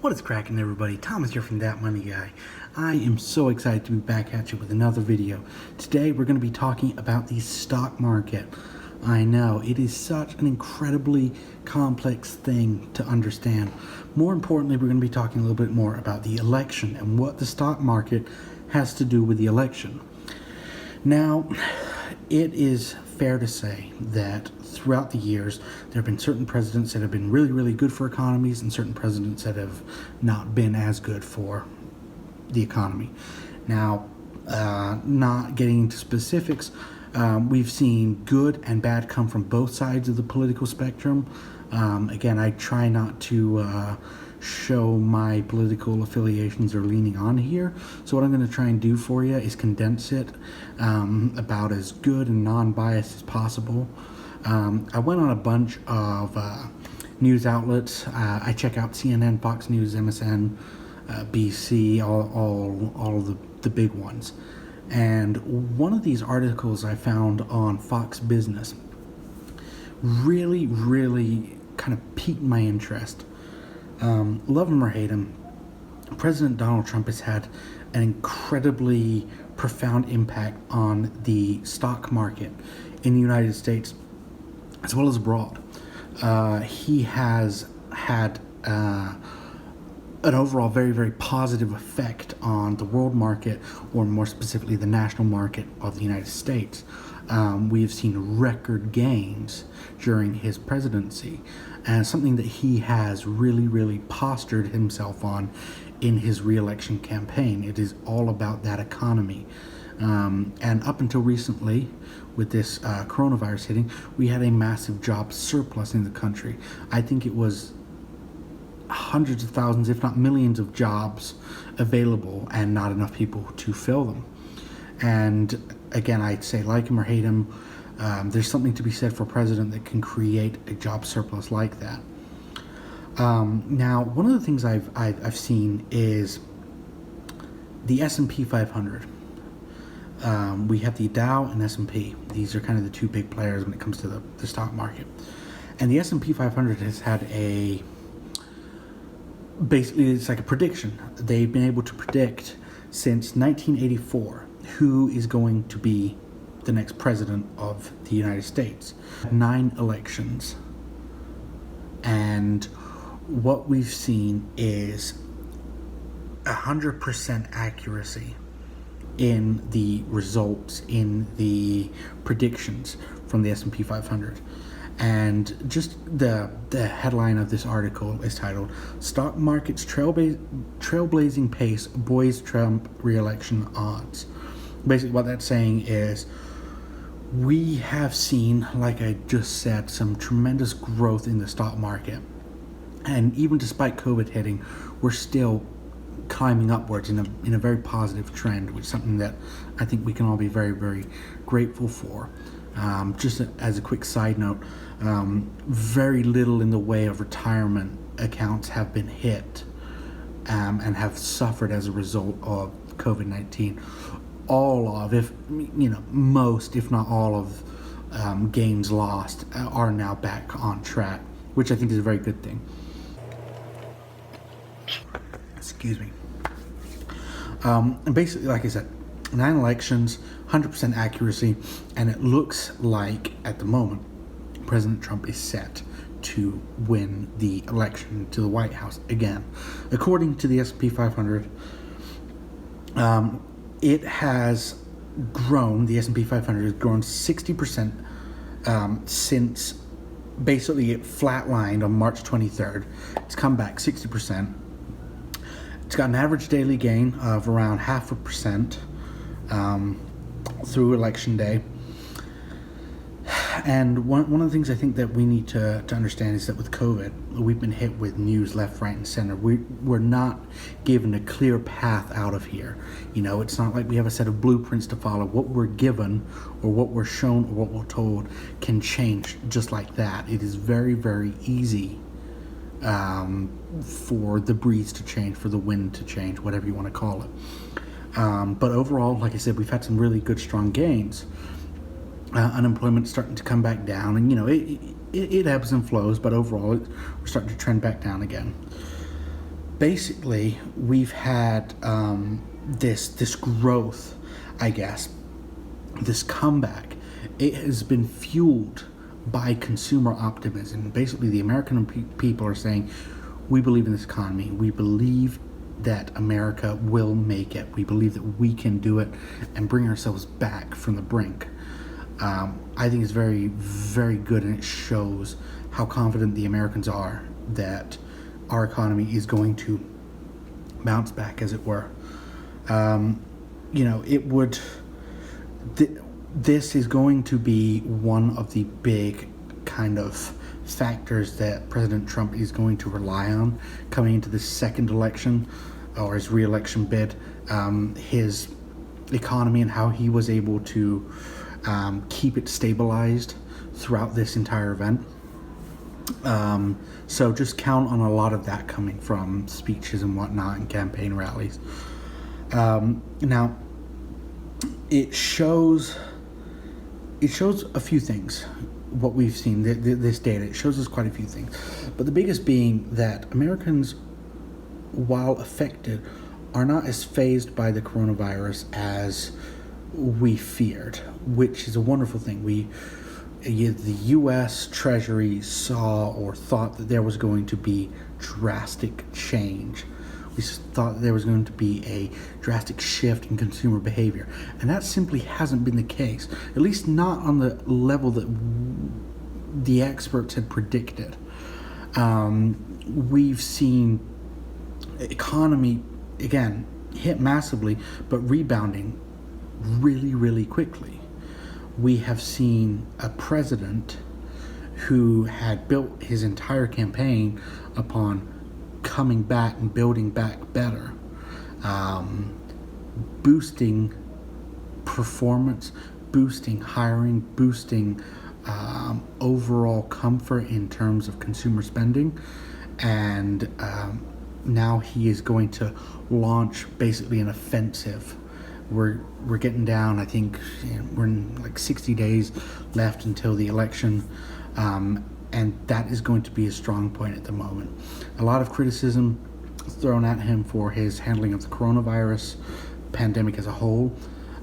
What is cracking, everybody? Thomas here from That Money Guy. I am so excited to be back at you with another video. Today we're going to be talking about the stock market. I know, it is such an incredibly complex thing to understand. More importantly, we're going to be talking a little bit more about the election and what the stock market has to do with the election. Now, it is fair to say that throughout the years, there have been certain presidents that have been really, really good for economies and certain presidents that have not been as good for the economy. Now, not getting into specifics, we've seen good and bad come from both sides of the political spectrum. Again, I try not to show my political affiliations or leaning on here. So what I'm going to try and do for you is condense it about as good and non-biased as possible. I went on a bunch of news outlets. I check out CNN, Fox News, MSN, BC, all of the big ones. And one of these articles I found on Fox Business really kind of piqued my interest. Love him or hate him, President Donald Trump has had an incredibly profound impact on the stock market in the United States as well as abroad. He has had an overall very positive effect on the world market, or more specifically the national market of the United States. We have seen record gains during his presidency, and something that he has really postured himself on in his re-election campaign. It is all about that economy. And up until recently, with this coronavirus hitting, we had a massive job surplus in the country. I think it was hundreds of thousands, if not millions, of jobs available and not enough people to fill them. And again, I'd say, like him or hate him, there's something to be said for a president that can create a job surplus like that. Now, one of the things I've seen is the S&P 500. We have the Dow and S&P. These are kind of the two big players when it comes to the stock market. And the S&P 500 has had basically it's like a prediction. They've been able to predict since 1984 who is going to be the next president of the United States. 9 elections. And what we've seen is 100% accuracy in the results, in the predictions from the S&P 500. And just the headline of this article is titled, "Stock Market's Trailblazing Pace Buoys Trump Re-Election Odds." Basically what that's saying is, we have seen, like I just said, some tremendous growth in the stock market. And even despite COVID hitting, we're still climbing upwards in a very positive trend, which is something that I think we can all be very grateful for. Just as a quick side note, very little in the way of retirement accounts have been hit and have suffered as a result of COVID-19. Most, if not all of gains lost are now back on track, which I think is a very good thing. Excuse me. And basically, like I said, 9 elections, 100% accuracy, and it looks like, at the moment, President Trump is set to win the election to the White House again. According to the S&P 500, it has grown, the S&P 500 has grown 60% since basically it flatlined on March 23rd. It's come back 60%. It's got an average daily gain of around 0.5% through election day. And one of the things I think that we need to understand is that with COVID, we've been hit with news left, right, and center. We're not given a clear path out of here. It's not like we have a set of blueprints to follow. What we're given, or what we're shown, or what we're told can change just like that. It is very easy for the breeze to change, for the wind to change, whatever you want to call it. But overall, like I said, we've had some really good, strong gains. Unemployment's starting to come back down, and it ebbs and flows, but overall we're starting to trend back down again. basically, we've had this growth, I guess, this comeback. It has been fueled by consumer optimism. Basically, the American people are saying, we believe in this economy. We believe that America will make it. We believe that we can do it and bring ourselves back from the brink. I think it's very, very good, and it shows how confident the Americans are that our economy is going to bounce back, as it were. This is going to be one of the big kind of factors that President Trump is going to rely on coming into this second election, or his re-election bid. His economy and how he was able to keep it stabilized throughout this entire event. So just count on a lot of that coming from speeches and whatnot and campaign rallies. Now, it shows a few things. What we've seen, this data, it shows us quite a few things. But the biggest being that Americans, while affected, are not as fazed by the coronavirus as we feared, which is a wonderful thing. The U.S. Treasury saw or thought that there was going to be drastic change. We thought that there was going to be a drastic shift in consumer behavior, and that simply hasn't been the case, at least not on the level that the experts had predicted. We've seen economy, again, hit massively, but rebounding really, really quickly. We have seen a president who had built his entire campaign upon coming back and building back better, boosting performance, boosting hiring, boosting overall comfort in terms of consumer spending, and now he is going to launch basically an offensive. We're getting down, I think, we're in like 60 days left until the election, and that is going to be a strong point at the moment. A lot of criticism thrown at him for his handling of the coronavirus pandemic as a whole.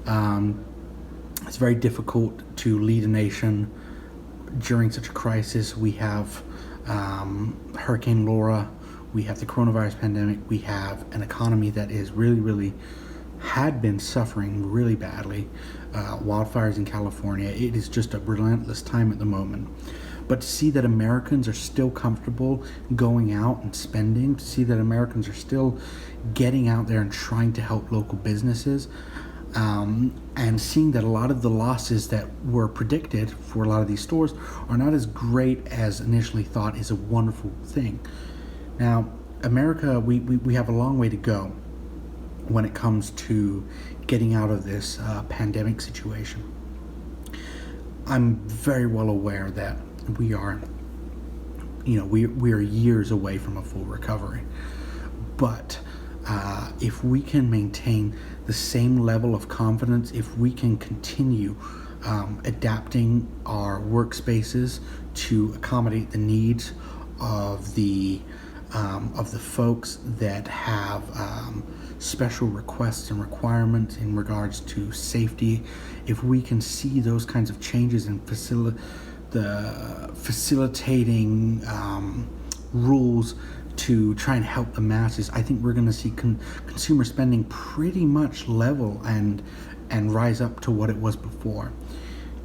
It's very difficult to lead a nation during such a crisis. We have Hurricane Laura, we have the coronavirus pandemic, we have an economy that is really had been suffering really badly. Wildfires in California. It is just a relentless time at the moment. But to see that Americans are still comfortable going out and spending, to see that Americans are still getting out there and trying to help local businesses, and seeing that a lot of the losses that were predicted for a lot of these stores are not as great as initially thought, is a wonderful thing. Now, America, we have a long way to go when it comes to getting out of this pandemic situation. I'm very well aware that we are years away from a full recovery. But if we can maintain the same level of confidence, if we can continue adapting our workspaces to accommodate the needs of the folks that have special requests and requirements in regards to safety, if we can see those kinds of changes in facilitating rules to try and help the masses, I think we're going to see consumer spending pretty much level and rise up to what it was before.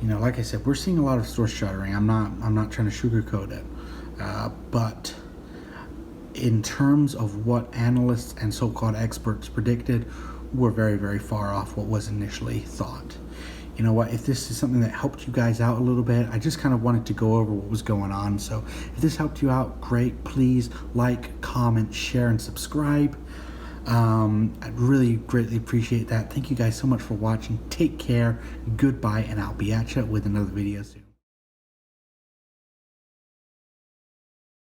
Like I said, we're seeing a lot of stores shuttering. I'm not trying to sugarcoat it, but in terms of what analysts and so-called experts predicted, we're very, very far off what was initially thought. You know what, if this is something that helped you guys out a little bit, I just kind of wanted to go over what was going on. So if this helped you out, great. Please like, comment, share, and subscribe. I'd really greatly appreciate that. Thank you guys so much for watching. Take care, goodbye, and I'll be at you with another video soon.